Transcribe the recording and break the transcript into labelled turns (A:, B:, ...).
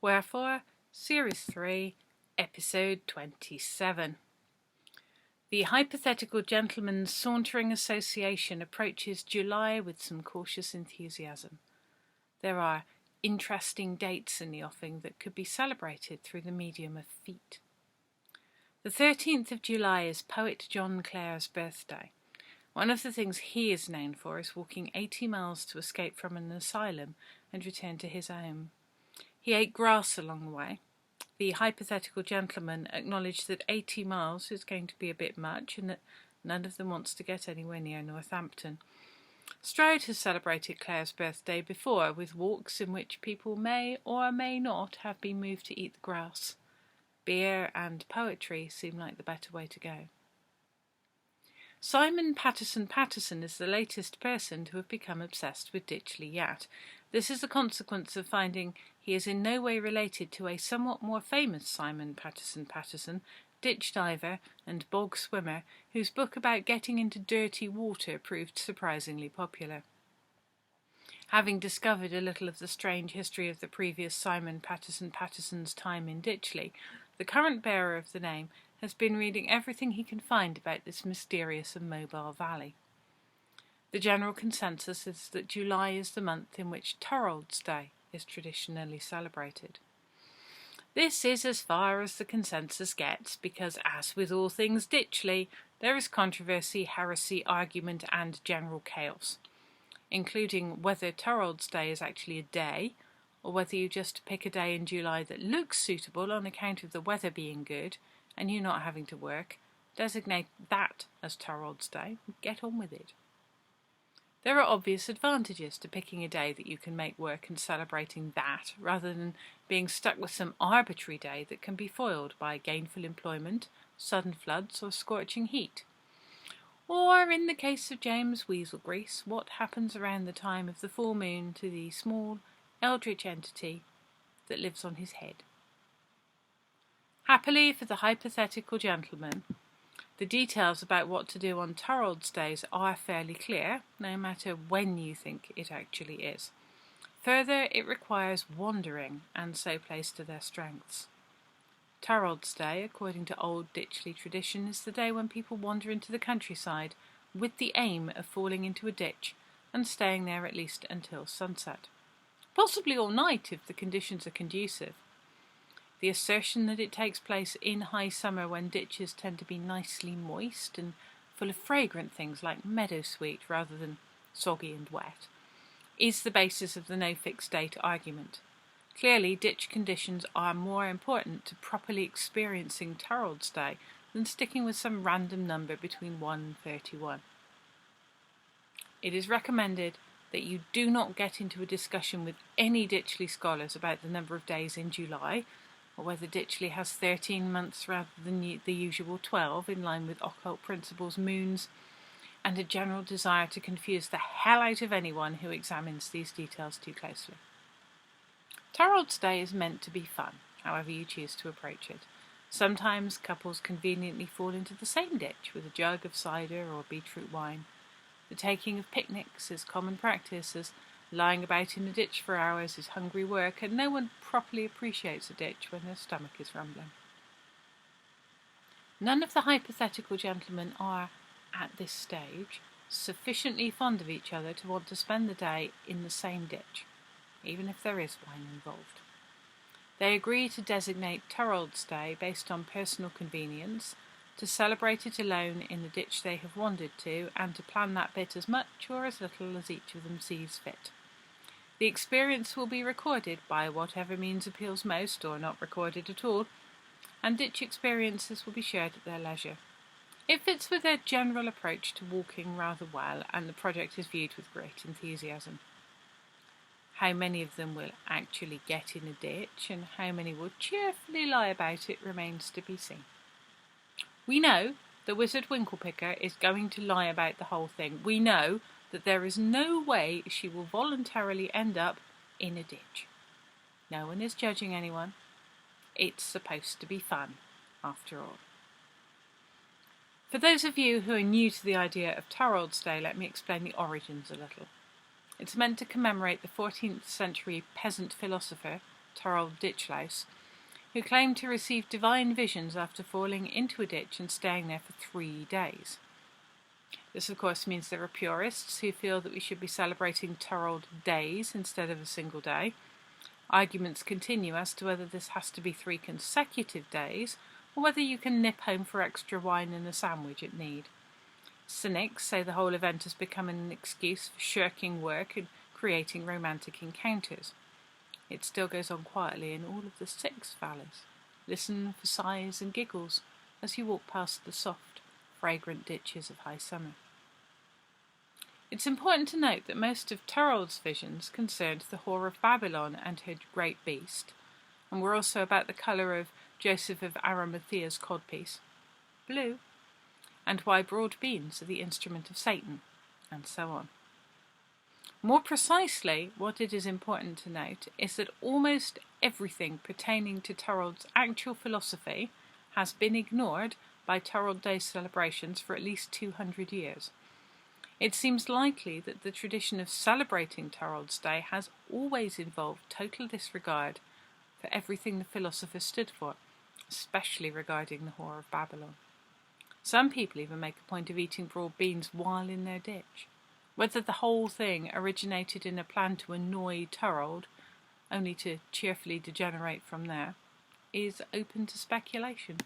A: Wherefore, Series 3, Episode 27. The Hypothetical Gentleman's Sauntering Association approaches July with some cautious enthusiasm. There are interesting dates in the offing that could be celebrated through the medium of feet. The 13th of July is poet John Clare's birthday. One of the things he is known for is walking 80 miles to escape from an asylum and return to his home. He ate grass along the way. The hypothetical gentleman acknowledged that 80 miles is going to be a bit much and that none of them wants to get anywhere near Northampton. Stroud has celebrated Clare's birthday before with walks in which people may or may not have been moved to eat the grass. Beer and poetry seem like the better way to go. Simon Patterson is the latest person to have become obsessed with Ditchley Yat. This is a consequence of finding he is in no way related to a somewhat more famous Simon Patterson, ditch diver and bog swimmer, whose book about getting into dirty water proved surprisingly popular. Having discovered a little of the strange history of the previous Simon Patterson's time in Ditchley, the current bearer of the name has been reading everything he can find about this mysterious and mobile valley. The general consensus is that July is the month in which Thorold's Day is traditionally celebrated. This is as far as the consensus gets, because as with all things Ditchley, there is controversy, heresy, argument and general chaos, including whether Thorold's Day is actually a day, or whether you just pick a day in July that looks suitable on account of the weather being good and you not having to work, designate that as Thorold's Day, and get on with it. There are obvious advantages to picking a day that you can make work and celebrating that, rather than being stuck with some arbitrary day that can be foiled by gainful employment, sudden floods or scorching heat. Or, in the case of James Weaselgrease, what happens around the time of the full moon to the small, eldritch entity that lives on his head. Happily for the hypothetical gentleman, the details about what to do on Thorold's days are fairly clear, no matter when you think it actually is. Further, it requires wandering, and so plays to their strengths. Thorold's Day, according to old Ditchley tradition, is the day when people wander into the countryside with the aim of falling into a ditch and staying there at least until sunset. Possibly all night if the conditions are conducive. The assertion that it takes place in high summer when ditches tend to be nicely moist and full of fragrant things like meadowsweet rather than soggy and wet is the basis of the no fixed date argument. Clearly, ditch conditions are more important to properly experiencing Thorold's Day than sticking with some random number between 1 and 31. It is recommended that you do not get into a discussion with any Ditchley scholars about the number of days in July, or whether Ditchley has 13 months rather than the usual 12, in line with occult principles, moons, and a general desire to confuse the hell out of anyone who examines these details too closely. Thorold's Day is meant to be fun, however you choose to approach it. Sometimes couples conveniently fall into the same ditch with a jug of cider or beetroot wine. The taking of picnics is common practice, as lying about in a ditch for hours is hungry work, and no one properly appreciates a ditch when their stomach is rumbling. None of the hypothetical gentlemen are, at this stage, sufficiently fond of each other to want to spend the day in the same ditch, even if there is wine involved. They agree to designate Thorold's Day based on personal convenience, to celebrate it alone in the ditch they have wandered to, and to plan that bit as much or as little as each of them sees fit. The experience will be recorded by whatever means appeals most, or not recorded at all, and ditch experiences will be shared at their leisure. It fits with their general approach to walking rather well, and the project is viewed with great enthusiasm. How many of them will actually get in a ditch, and how many will cheerfully lie about it, remains to be seen. We know the Wizard Winklepicker is going to lie about the whole thing. We know that there is no way she will voluntarily end up in a ditch. No one is judging anyone. It's supposed to be fun, after all. For those of you who are new to the idea of Thorold's Day, let me explain the origins a little. It's meant to commemorate the 14th century peasant philosopher, Thorold Ditchley, who claimed to receive divine visions after falling into a ditch and staying there for 3 days. This, of course, means there are purists who feel that we should be celebrating Thorold days instead of a single day. Arguments continue as to whether this has to be 3 consecutive days, or whether you can nip home for extra wine and a sandwich at need. Cynics say the whole event has become an excuse for shirking work and creating romantic encounters. It still goes on quietly in all of the 6 valleys. Listen for sighs and giggles as you walk past the soft, fragrant ditches of high summer. It's important to note that most of Thorold's visions concerned the whore of Babylon and her great beast, and were also about the colour of Joseph of Arimathea's codpiece, blue, and why broad beans are the instrument of Satan, and so on. More precisely, what it is important to note is that almost everything pertaining to Thorold's actual philosophy has been ignored by Thorold Day celebrations for at least 200 years. It seems likely that the tradition of celebrating Thorold's Day has always involved total disregard for everything the philosopher stood for, especially regarding the whore of Babylon. Some people even make a point of eating broad beans while in their ditch. Whether the whole thing originated in a plan to annoy Thorold, only to cheerfully degenerate from there, is open to speculation.